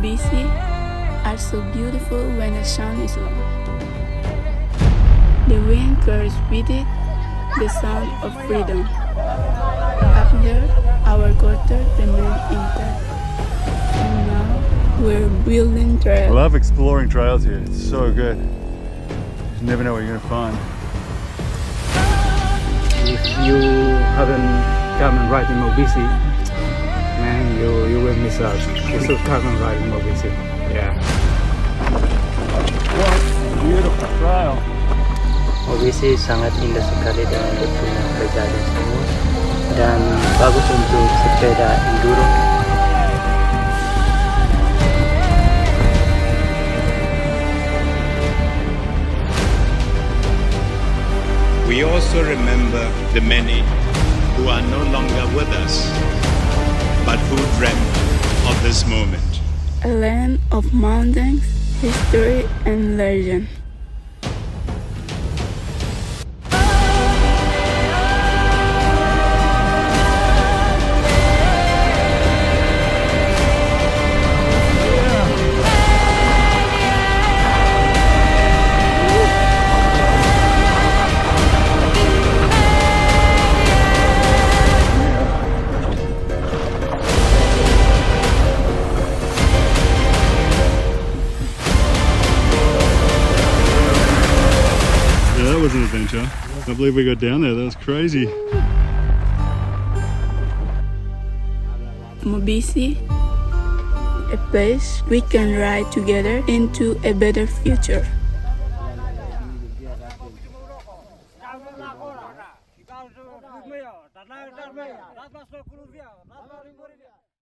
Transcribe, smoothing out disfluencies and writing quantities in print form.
Mobisi are so beautiful when the sun is low. The wind carries with it the sound of freedom. Up here, our quarter remains intact. And now we're building I trails. love exploring trails here. It's so good. You never know what you're gonna find. If you haven't come and ride in Mobisi, man, you will miss out. You should come and ride in Mobisi. Yeah. What a beautiful trail. Mobisi sangat indah sekali dengan betulnya berjalan semua dan bagus untuk sepeda enduro. We also remember the many who are no longer with us, but who dreamt of this moment. A land of mountains, history, and legend. Yeah, that was an adventure. I believe we got down there. That was crazy. Mobisi, a place we can ride together into a better future.